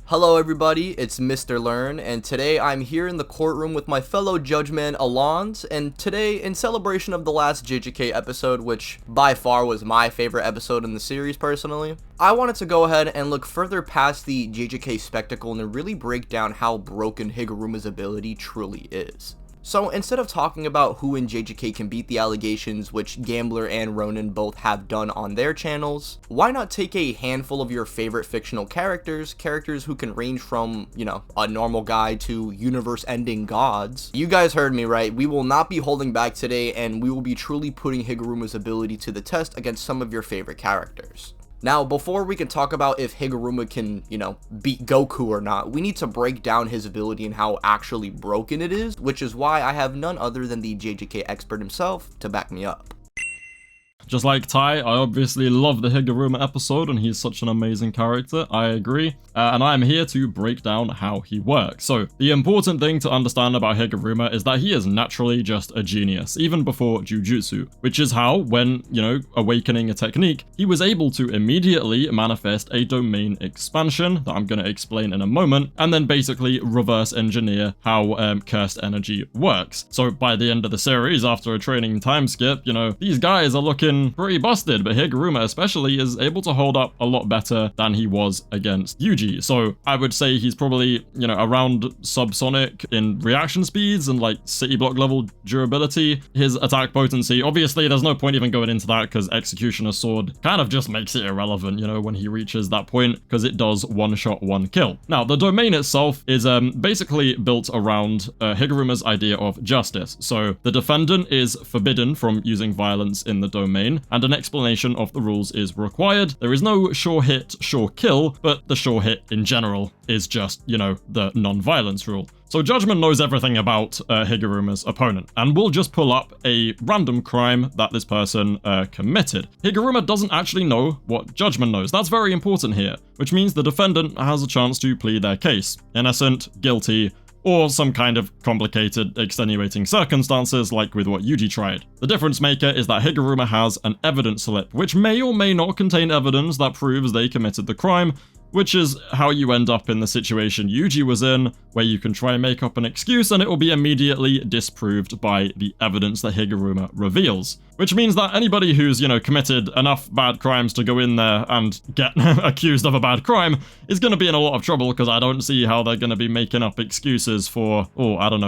Hello everybody, it's Mr. Learn, and today I'm here in the courtroom with my fellow judgeman Allons, and today, in celebration of the last JJK episode, which by far was my favorite episode in the series personally, I wanted to go ahead and look further past the JJK spectacle and really break down how broken Higuruma's ability truly is. So instead of talking about who in JJK can beat the allegations, which Gambler and Ronin both have done on their channels, why not take a handful of your favorite fictional characters who can range from, a normal guy to universe-ending gods. You guys heard me right, we will not be holding back today, and we will be truly putting Higuruma's ability to the test against some of your favorite characters. Now, before we can talk about if Higuruma can, beat Goku or not, we need to break down his ability and how actually broken it is, which is why I have none other than the JJK expert himself to back me up. Just like Ty, I obviously love the Higuruma episode and he's such an amazing character, I agree, and I am here to break down how he works. So, the important thing to understand about Higuruma is that he is naturally just a genius, even before Jujutsu, which is how, when, awakening a technique, he was able to immediately manifest a domain expansion that I'm going to explain in a moment, and then basically reverse engineer how cursed energy works. So, by the end of the series, after a training time skip, these guys are looking pretty busted, but Higuruma especially is able to hold up a lot better than he was against Yuji. So I would say he's probably, around subsonic in reaction speeds and like city block level durability. His attack potency, obviously there's no point even going into that because Executioner's Sword kind of just makes it irrelevant, when he reaches that point, because it does one shot, one kill. Now, the domain itself is basically built around Higuruma's idea of justice. So the defendant is forbidden from using violence in the domain, and an explanation of the rules is required. There is no sure hit, sure kill, but the sure hit in general is just, the non-violence rule. So Judgment knows everything about Higuruma's opponent, and will just pull up a random crime that this person committed. Higuruma doesn't actually know what Judgment knows. That's very important here, which means the defendant has a chance to plead their case. Innocent, guilty, or some kind of complicated, extenuating circumstances like with what Yuji tried. The difference maker is that Higuruma has an evidence slip, which may or may not contain evidence that proves they committed the crime, which is how you end up in the situation Yuji was in, where you can try and make up an excuse and it will be immediately disproved by the evidence that Higuruma reveals. Which means that anybody who's, committed enough bad crimes to go in there and get accused of a bad crime is going to be in a lot of trouble, because I don't see how they're going to be making up excuses for,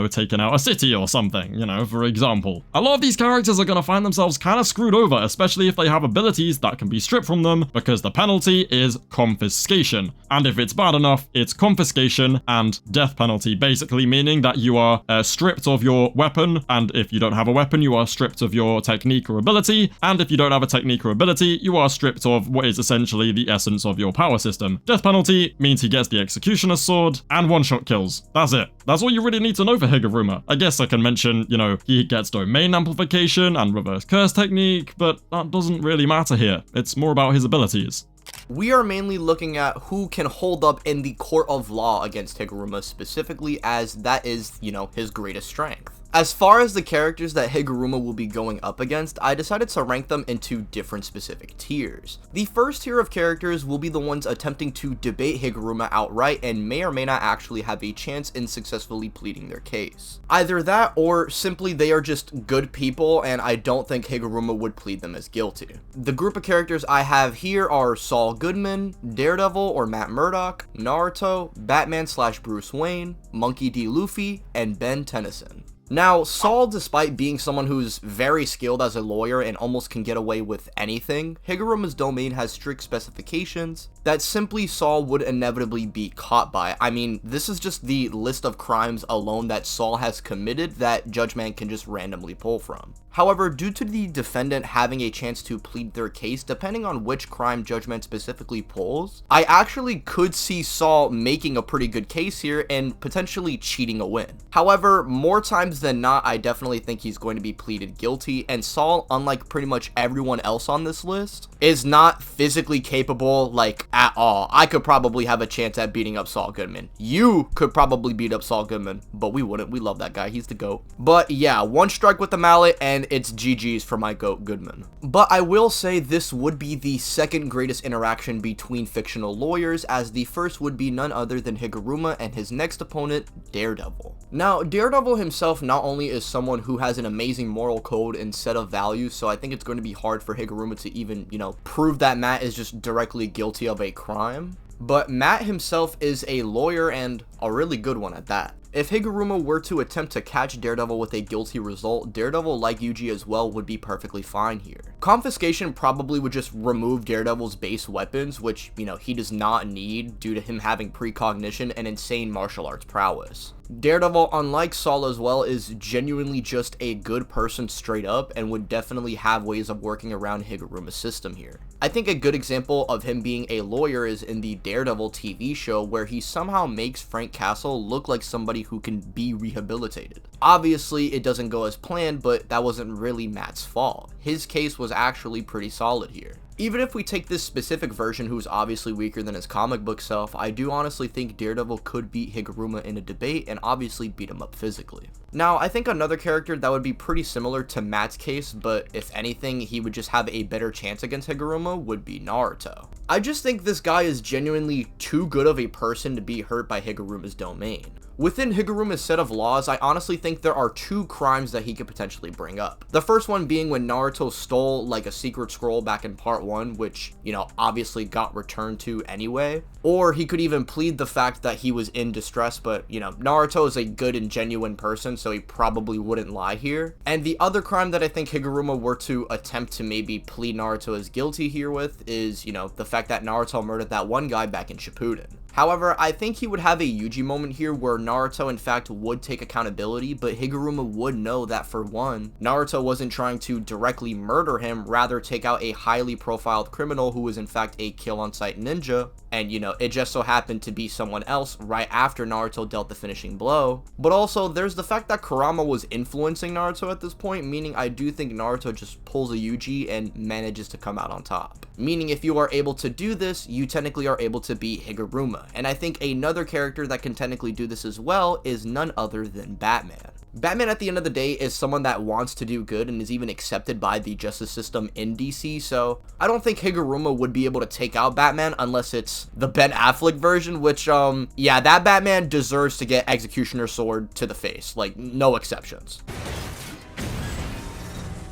taking out a city or something, for example. A lot of these characters are going to find themselves kind of screwed over, especially if they have abilities that can be stripped from them, because the penalty is confiscation. And if it's bad enough, it's confiscation and death penalty, basically meaning that you are stripped of your weapon, and if you don't have a weapon, you are stripped of your technique or ability, and if you don't have a technique or ability, you are stripped of what is essentially the essence of your power system. Death penalty means he gets the Executioner's Sword and one-shot kills. That's it. That's all you really need to know for Higuruma. I guess I can mention, he gets domain amplification and reverse curse technique, but that doesn't really matter here. It's more about his abilities. We are mainly looking at who can hold up in the court of law against Higuruma specifically, as that is, his greatest strength. As far as the characters that Higuruma will be going up against, I decided to rank them into different specific tiers. The first tier of characters will be the ones attempting to debate Higuruma outright and may or may not actually have a chance in successfully pleading their case. Either that, or simply they are just good people and I don't think Higuruma would plead them as guilty. The group of characters I have here are Saul Goodman, Daredevil or Matt Murdock, Naruto, Batman/Bruce Wayne, Monkey D. Luffy, and Ben Tennyson. Now, Saul, despite being someone who's very skilled as a lawyer and almost can get away with anything, Higuruma's domain has strict specifications that simply Saul would inevitably be caught by. I mean, this is just the list of crimes alone that Saul has committed that Judgment can just randomly pull from. However, due to the defendant having a chance to plead their case, depending on which crime Judgment specifically pulls, I actually could see Saul making a pretty good case here and potentially cheating a win. However, more times odds than not, I definitely think he's going to be pleaded guilty, and Saul, unlike pretty much everyone else on this list, is not physically capable, like, at all. I could probably have a chance at beating up Saul Goodman. You could probably beat up Saul Goodman, but we wouldn't. We love that guy. He's the GOAT. But yeah, one strike with the mallet, and it's GG's for my GOAT Goodman. But I will say this would be the second greatest interaction between fictional lawyers, as the first would be none other than Higuruma and his next opponent, Daredevil. Now, Daredevil himself not only is someone who has an amazing moral code and set of values, so I think it's going to be hard for Higuruma to even, prove that Matt is just directly guilty of a crime, but Matt himself is a lawyer, and a really good one at that. If Higuruma were to attempt to catch Daredevil with a guilty result, Daredevil, like Yuji as well, would be perfectly fine here. Confiscation probably would just remove Daredevil's base weapons, which, he does not need due to him having precognition and insane martial arts prowess. Daredevil, unlike Saul as well, is genuinely just a good person straight up and would definitely have ways of working around Higuruma's system here. I think a good example of him being a lawyer is in the Daredevil TV show, where he somehow makes Frank Castle look like somebody who can be rehabilitated. Obviously, it doesn't go as planned, but that wasn't really Matt's fault. His case was actually pretty solid here. Even if we take this specific version, who's obviously weaker than his comic book self, I do honestly think Daredevil could beat Higuruma in a debate and obviously beat him up physically. Now, I think another character that would be pretty similar to Matt's case, but if anything, he would just have a better chance against Higuruma, would be Naruto. I just think this guy is genuinely too good of a person to be hurt by Higuruma's domain. Within Higuruma's set of laws, I honestly think there are two crimes that he could potentially bring up. The first one being when Naruto stole like a secret scroll back in part 1, which, obviously got returned to anyway. Or he could even plead the fact that he was in distress, but, Naruto is a good and genuine person, so he probably wouldn't lie here. And the other crime that I think Higuruma were to attempt to maybe plead Naruto as guilty here with is, the fact that Naruto murdered that one guy back in Shippuden. However, I think he would have a Yuji moment here where Naruto in fact would take accountability, but Higuruma would know that for one, Naruto wasn't trying to directly murder him, rather take out a highly profiled criminal who was in fact a kill-on-sight ninja, and it just so happened to be someone else right after Naruto dealt the finishing blow. But also, there's the fact that Kurama was influencing Naruto at this point, meaning I do think Naruto just pulls a Yuji and manages to come out on top. Meaning if you are able to do this, you technically are able to beat Higuruma. And I think another character that can technically do this as well is none other than Batman. Batman, at the end of the day, is someone that wants to do good and is even accepted by the justice system in DC, so I don't think Higuruma would be able to take out Batman unless it's the Ben Affleck version, which, yeah, that Batman deserves to get Executioner Sword to the face, like, no exceptions.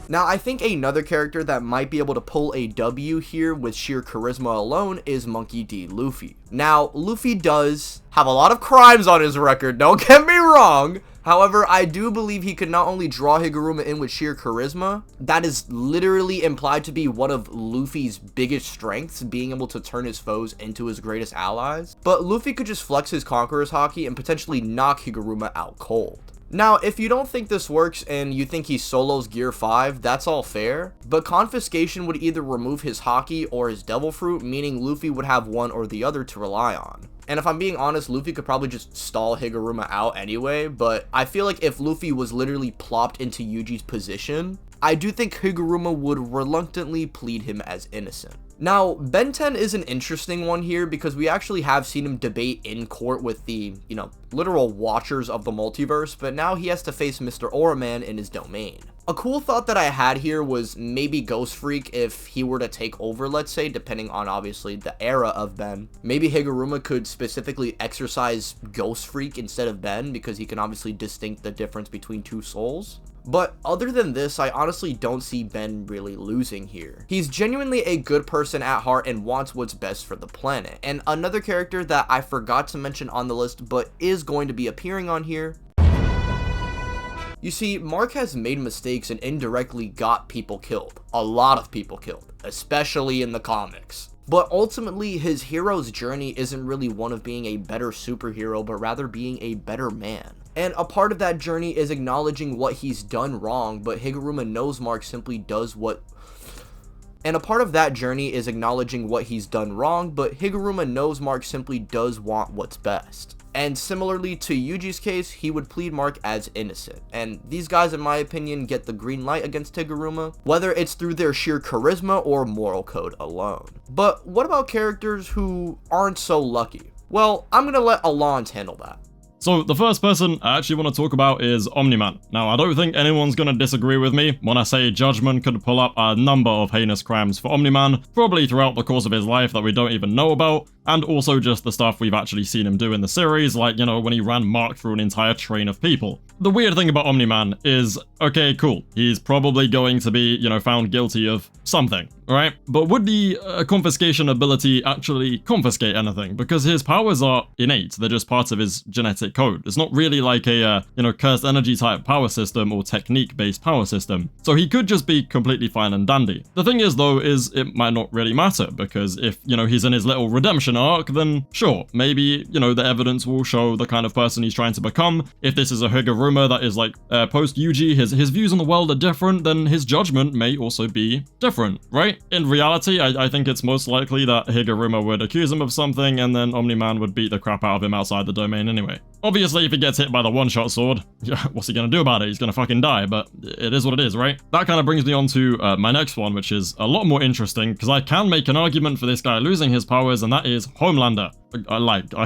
Now, I think another character that might be able to pull a W here with sheer charisma alone is Monkey D. Luffy. Now, Luffy does have a lot of crimes on his record, don't get me wrong. However, I do believe he could not only draw Higuruma in with sheer charisma, that is literally implied to be one of Luffy's biggest strengths, being able to turn his foes into his greatest allies, but Luffy could just flex his Conqueror's Haki and potentially knock Higuruma out cold. Now, if you don't think this works and you think he solos Gear 5, that's all fair, but Confiscation would either remove his Haki or his Devil Fruit, meaning Luffy would have one or the other to rely on. And if I'm being honest, Luffy could probably just stall Higuruma out anyway, but I feel like if Luffy was literally plopped into Yuji's position, I do think Higuruma would reluctantly plead him as innocent. Now, Ben 10 is an interesting one here because we actually have seen him debate in court with the, literal watchers of the multiverse, but now he has to face Mr. Oraman in his domain. A cool thought that I had here was maybe Ghost Freak, if he were to take over, let's say, depending on obviously the era of Ben. Maybe Higuruma could specifically exorcise Ghost Freak instead of Ben because he can obviously distinct the difference between two souls. But other than this, I honestly don't see Ben really losing here. He's genuinely a good person at heart and wants what's best for the planet. And another character that I forgot to mention on the list but is going to be appearing on here. You see, Mark has made mistakes and indirectly got people killed. A lot of people killed, especially in the comics. But ultimately, his hero's journey isn't really one of being a better superhero, but rather being a better man. And a part of that journey is acknowledging what he's done wrong, but Higuruma knows Mark simply does what... And a part of that journey is acknowledging what he's done wrong, but Higuruma knows Mark simply does want what's best. And similarly to Yuji's case, he would plead Mark as innocent. And these guys, in my opinion, get the green light against Higuruma, whether it's through their sheer charisma or moral code alone. But what about characters who aren't so lucky? Well, I'm gonna let Allons handle that. So the first person I actually want to talk about is Omni-Man. Now, I don't think anyone's going to disagree with me when I say Judgment could pull up a number of heinous crimes for Omni-Man, probably throughout the course of his life that we don't even know about, and also just the stuff we've actually seen him do in the series, like, you know, when he ran Mark through an entire train of people. The weird thing about Omni-Man is, okay, cool, he's probably going to be, you know, found guilty of something, right? But would the confiscation ability actually confiscate anything? Because his powers are innate, they're just part of his genetic code. It's not really like a, you know, cursed energy type power system or technique-based power system. So he could just be completely fine and dandy. The thing is, though, is it might not really matter, because if, you know, he's in his little redemption arc, then sure, maybe, you know, the evidence will show the kind of person he's trying to become. If this is a Higuruma that is like post-Yuji, his views on the world are different, then his judgment may also be different, right? In reality, I think it's most likely that Higuruma would accuse him of something, and then Omni-Man would beat the crap out of him outside the domain anyway. Obviously, if he gets hit by the one-shot sword, what's he gonna do about it? He's gonna fucking die, but it is what it is, right? That kind of brings me on to my next one, which is a lot more interesting, because I can make an argument for this guy losing his powers, and that is Homelander. I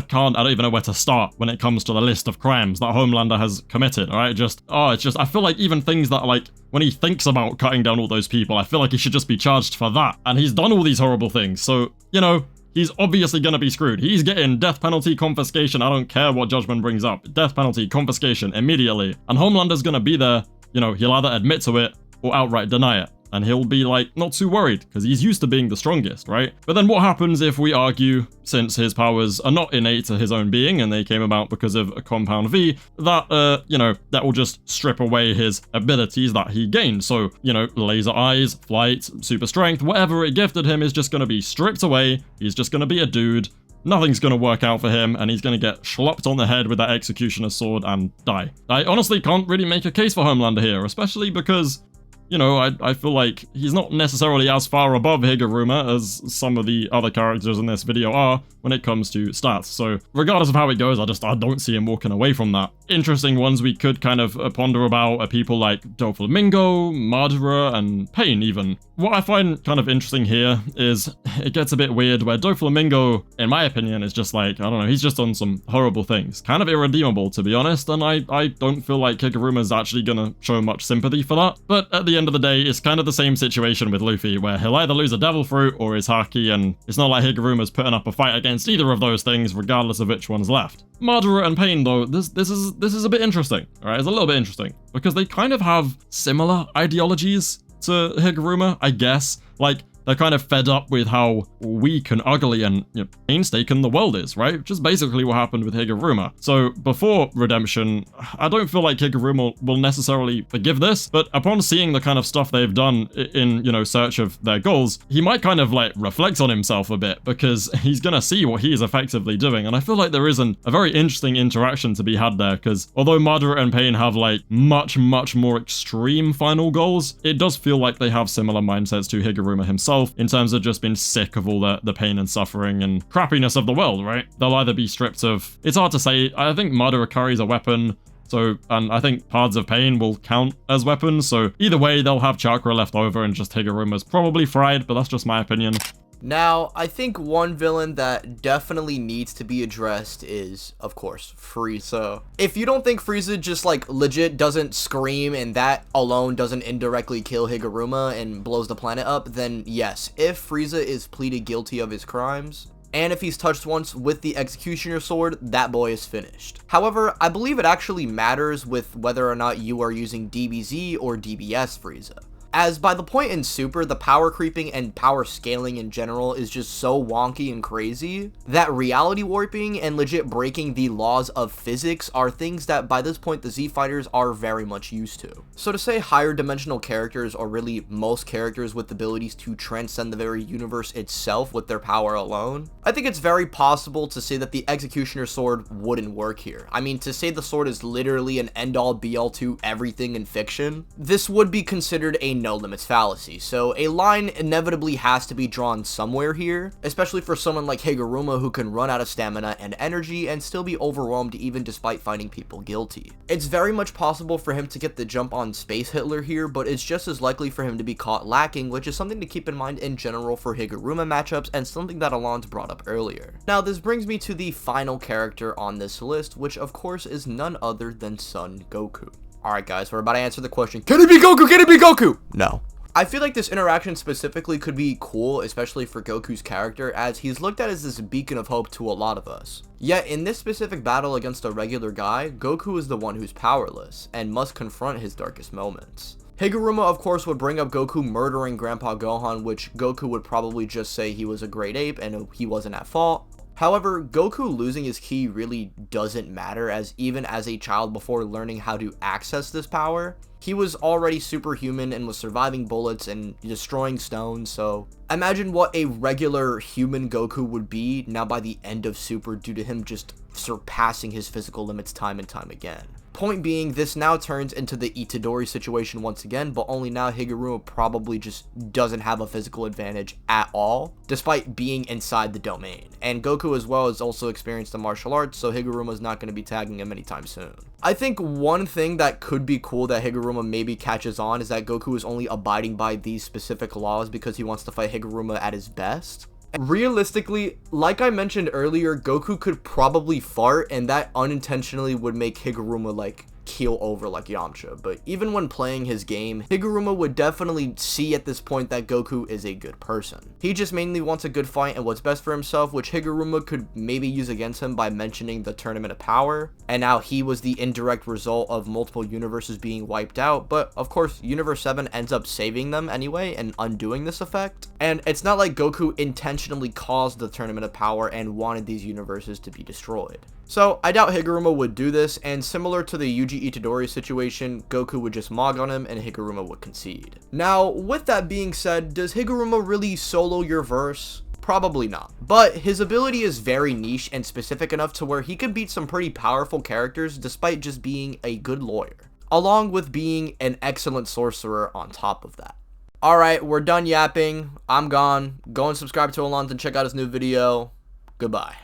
don't even know where to start when it comes to the list of crimes that Homelander has committed, alright? I feel like even things that, like, when he thinks about cutting down all those people, I feel like he should just be charged for that. And he's done all these horrible things, so, you know, he's obviously gonna be screwed. He's getting death penalty, confiscation, I don't care what Judgment brings up. Death penalty, confiscation, immediately. And Homelander's gonna be there, you know, he'll either admit to it or outright deny it. And he'll be, like, not too worried, because he's used to being the strongest, right? But then what happens if we argue, since his powers are not innate to his own being, and they came about because of a compound V, that, you know, that will just strip away his abilities that he gained. So, you know, laser eyes, flight, super strength, whatever it gifted him is just going to be stripped away. He's just going to be a dude. Nothing's going to work out for him, and he's going to get schlopped on the head with that executioner's sword and die. I honestly can't really make a case for Homelander here, especially because, you know, I feel like he's not necessarily as far above Higuruma as some of the other characters in this video are when it comes to stats. So regardless of how it goes, I don't see him walking away from that. Interesting ones we could kind of ponder about are people like Doflamingo, Madara, and Pain even. What I find kind of interesting here is it gets a bit weird where Doflamingo, in my opinion, is just like, I don't know, he's just done some horrible things. Kind of irredeemable, to be honest, and I don't feel like Higuruma's actually gonna show much sympathy for that. But at the end of the day, it's kind of the same situation with Luffy, where he'll either lose a devil fruit or his Haki, and it's not like Higuruma's putting up a fight against either of those things, regardless of which one's left. Madara and Pain, though, this is a bit interesting, alright? It's a little bit interesting, because they kind of have similar ideologies to Higuruma, I guess. Like, they're kind of fed up with how weak and ugly and, you know, painstaking the world is, right? Which is basically what happened with Higuruma. So before redemption, I don't feel like Higuruma will necessarily forgive this, but upon seeing the kind of stuff they've done in, you know, search of their goals, he might kind of like reflect on himself a bit, because he's gonna see what he is effectively doing. And I feel like there is a very interesting interaction to be had there, because although Madara and Pain have like much more extreme final goals, it does feel like they have similar mindsets to Higuruma himself, in terms of just being sick of all the pain and suffering and crappiness of the world, right? They'll either be stripped of, it's hard to say, I think Madara carries a weapon, so, and I think Parts of Pain will count as weapons, so either way, they'll have chakra left over, and just Higuruma's probably fried, but that's just my opinion. Now, I think one villain that definitely needs to be addressed is, of course, Frieza. If you don't think Frieza just, like, legit doesn't scream and that alone doesn't indirectly kill Higuruma and blows the planet up, then yes, if Frieza is pleaded guilty of his crimes, and if he's touched once with the executioner sword, that boy is finished. However, I believe it actually matters with whether or not you are using DBZ or DBS Frieza. As by the point in Super, the power creeping and power scaling in general is just so wonky and crazy that reality warping and legit breaking the laws of physics are things that by this point the Z Fighters are very much used to. So to say higher dimensional characters, or really most characters with abilities to transcend the very universe itself with their power alone, I think it's very possible to say that the Executioner Sword wouldn't work here. I mean, to say the sword is literally an end-all be-all to everything in fiction, this would be considered a no limits fallacy. So a line inevitably has to be drawn somewhere here, especially for someone like Higuruma who can run out of stamina and energy and still be overwhelmed even despite finding people guilty. It's very much possible for him to get the jump on Space Hitler here, but it's just as likely for him to be caught lacking, which is something to keep in mind in general for Higuruma matchups and something that Allons brought up earlier. Now this brings me to the final character on this list, which of course is none other than Son Goku. Alright guys, we're about to answer the question, can it be Goku? Can it be Goku? No. I feel like this interaction specifically could be cool, especially for Goku's character, as he's looked at as this beacon of hope to a lot of us. Yet, in this specific battle against a regular guy, Goku is the one who's powerless, and must confront his darkest moments. Higuruma, of course, would bring up Goku murdering Grandpa Gohan, which Goku would probably just say he was a Great Ape and he wasn't at fault. However, Goku losing his ki really doesn't matter, as even as a child before learning how to access this power, he was already superhuman and was surviving bullets and destroying stones, so imagine what a regular human Goku would be now by the end of Super due to him just surpassing his physical limits time and time again. Point being, this now turns into the Itadori situation once again, but only now Higuruma probably just doesn't have a physical advantage at all, despite being inside the domain. And Goku as well has also experienced the martial arts, so Higuruma's not going to be tagging him anytime soon. I think one thing that could be cool that Higuruma maybe catches on is that Goku is only abiding by these specific laws because he wants to fight Higuruma at his best. Realistically, like I mentioned earlier, Goku could probably fart and that unintentionally would make Higuruma like keel over like Yamcha, but even when playing his game, Higuruma would definitely see at this point that Goku is a good person. He just mainly wants a good fight and what's best for himself, which Higuruma could maybe use against him by mentioning the Tournament of Power, and how he was the indirect result of multiple universes being wiped out, but of course Universe 7 ends up saving them anyway and undoing this effect. And it's not like Goku intentionally caused the Tournament of Power and wanted these universes to be destroyed. So, I doubt Higuruma would do this, and similar to the Yuji Itadori situation, Goku would just mog on him and Higuruma would concede. Now, with that being said, does Higuruma really solo your verse? Probably not. But his ability is very niche and specific enough to where he could beat some pretty powerful characters despite just being a good lawyer, along with being an excellent sorcerer on top of that. Alright, we're done yapping. I'm gone. Go and subscribe to Allons and check out his new video. Goodbye.